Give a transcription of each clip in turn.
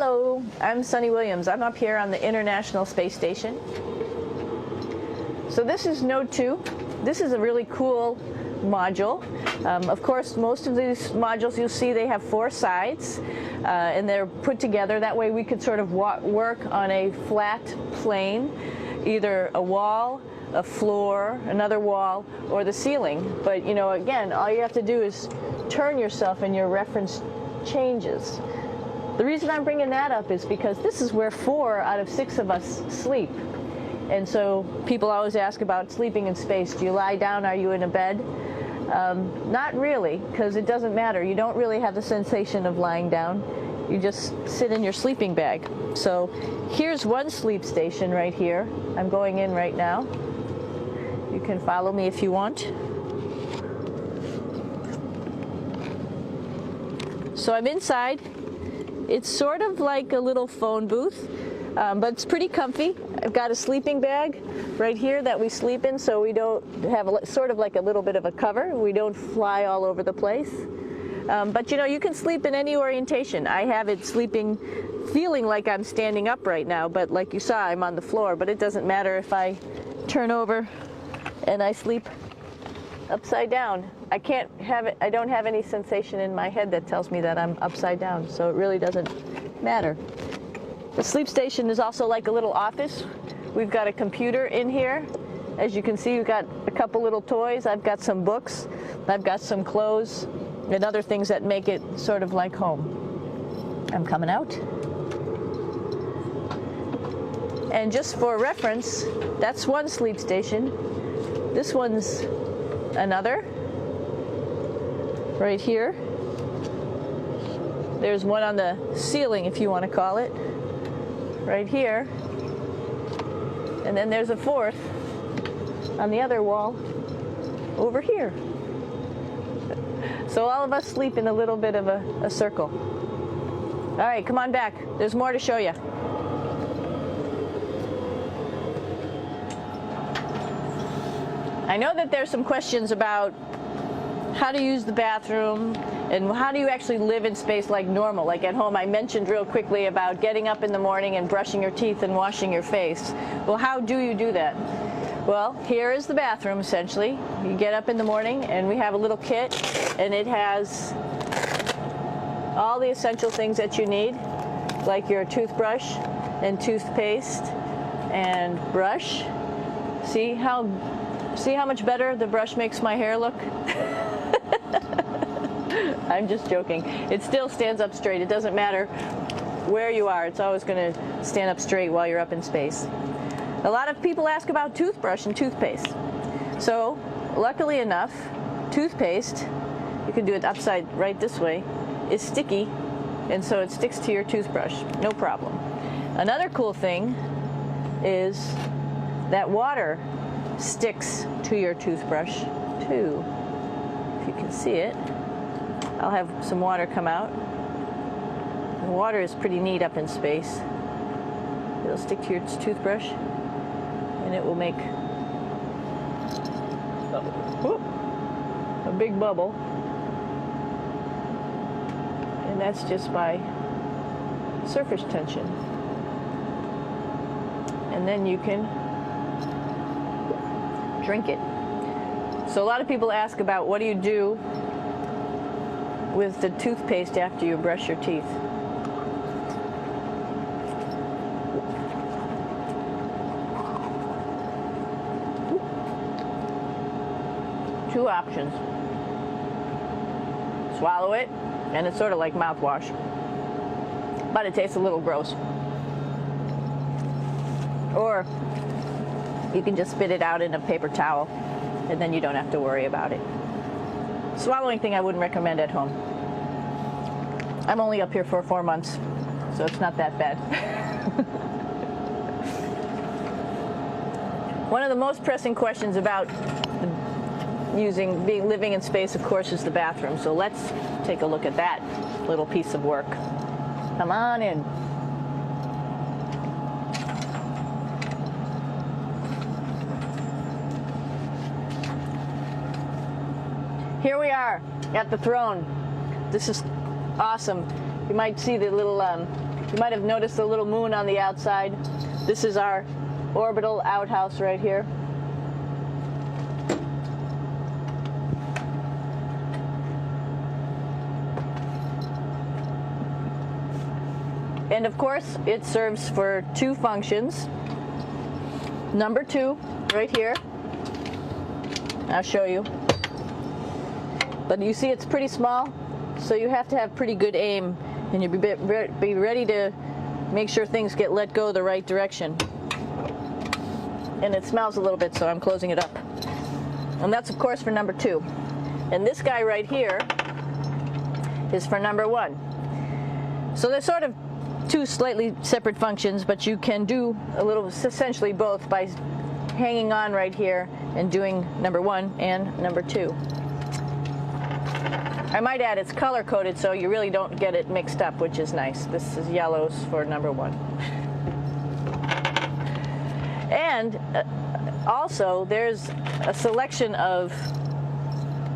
Hello, I'm Sunny Williams. I'm up here on the International Space Station. So this is Node 2. This is a really cool module. Of course, most of these modules you'll see they have 4 sides and they're put together. That way we could sort of work on a flat plane, either a wall, a floor, another wall, or the ceiling. But you know, again, all you have to do is turn yourself and your reference changes. The reason I'm bringing that up is because this is where 4 out of 6 of us sleep. And so people always ask about sleeping in space. Do you lie down? Are you in a bed? Not really, because it doesn't matter. You don't really have the sensation of lying down. You just sit in your sleeping bag. So here's one sleep station right here. I'm going in right now. You can follow me if you want. So I'm inside. It's sort of like a little phone booth, but it's pretty comfy. I've got a sleeping bag right here that we sleep in, so we don't have sort of like a little bit of a cover. We don't fly all over the place. But you know, you can sleep in any orientation. I have it sleeping, feeling like I'm standing up right now, but like you saw, I'm on the floor. But it doesn't matter if I turn over and I sleep upside down. I can't have it. I don't have any sensation in my head that tells me that I'm upside down, so it really doesn't matter. The sleep station is also like a little office. We've got a computer in here. As you can see, we've got a couple little toys. I've got some books. I've got some clothes and other things that make it sort of like home. I'm coming out. And just for reference, that's one sleep station. This one's another. Right here. There's one on the ceiling, if you want to call it. Right here. And then there's a 4th on the other wall over here. So all of us sleep in a little bit of a circle. All right, come on back. There's more to show you. I know that there's some questions about how to use the bathroom and how do you actually live in space like normal, like at home. I mentioned real quickly about getting up in the morning and brushing your teeth and washing your face. Well, how do you do that? Well, here is the bathroom essentially. You get up in the morning and we have a little kit and it has all the essential things that you need, like your toothbrush and toothpaste and brush. See how much better the brush makes my hair look? I'm just joking. It still stands up straight. It doesn't matter where you are. It's always going to stand up straight while you're up in space. A lot of people ask about toothbrush and toothpaste. So, luckily enough, toothpaste, you can do it upside right this way, is sticky, and so it sticks to your toothbrush. No problem. Another cool thing is that water sticks to your toothbrush too. If you can see it, I'll have some water come out. The water is pretty neat up in space. It'll stick to your toothbrush and it will make a big bubble. And that's just by surface tension. And then you can drink it. So a lot of people ask about what do you do with the toothpaste after you brush your teeth. Two options. Swallow it, and it's sort of like mouthwash, but it tastes a little gross. Or you can just spit it out in a paper towel, and then you don't have to worry about it. Swallowing thing I wouldn't recommend at home. I'm only up here for 4 months, so it's not that bad. One of the most pressing questions about living in space, of course, is the bathroom. So let's take a look at that little piece of work. Come on in. Here we are at the throne. This is awesome. You might see the little You might have noticed a little moon on the outside. This is our orbital outhouse right here. And of course, it serves for two functions. Number 2, right here. I'll show you. But you see it's pretty small, so you have to have pretty good aim, and you be ready to make sure things get let go the right direction. And it smells a little bit, so I'm closing it up. And that's of course for number 2. And this guy right here is for number 1. So they're sort of two slightly separate functions, but you can do a little, essentially both, by hanging on right here and doing number 1 and number 2. I might add it's color coded so you really don't get it mixed up, which is nice. This is yellows for number 1. And also there's a selection of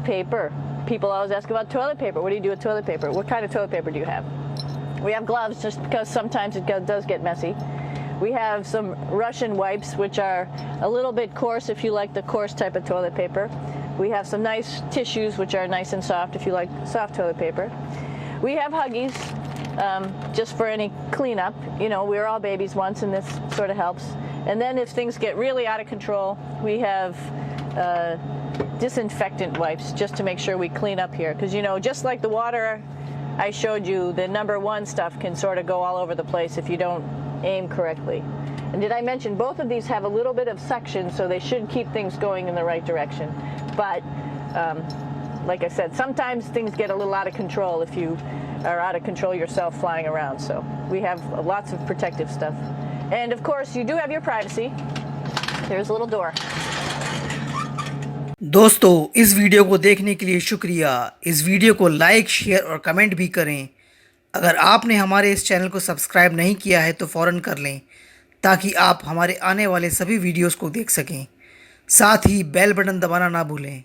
paper. People always ask about toilet paper. What do you do with toilet paper? What kind of toilet paper do you have? We have gloves just because sometimes it does get messy. We have some Russian wipes, which are a little bit coarse if you like the coarse type of toilet paper. We have some nice tissues, which are nice and soft if you like soft toilet paper. We have Huggies, just for any cleanup. You know, we were all babies once, and this sort of helps. And then if things get really out of control, we have disinfectant wipes, just to make sure we clean up here. Because, you know, just like the water I showed you, the number 1 stuff can sort of go all over the place if you don't aim correctly. And did I mention both of these have a little bit of suction, so they should keep things going in the right direction. But like I said, sometimes things get a little out of control if you are out of control yourself flying around. So we have lots of protective stuff. And of course, you do have your privacy. There's a little door. दोस्तों, इस video को देखने के लिए शुक्रिया। इस video को like, share और कमेंट भी करें। अगर आपने हमारे इस चैनल को सब्सक्राइब नहीं किया है तो फ़ौरन कर लें, ताकि आप हमारे आने वाले सभी वीडियोस को देख सकें। साथ ही बेल बटन दबाना ना भूलें।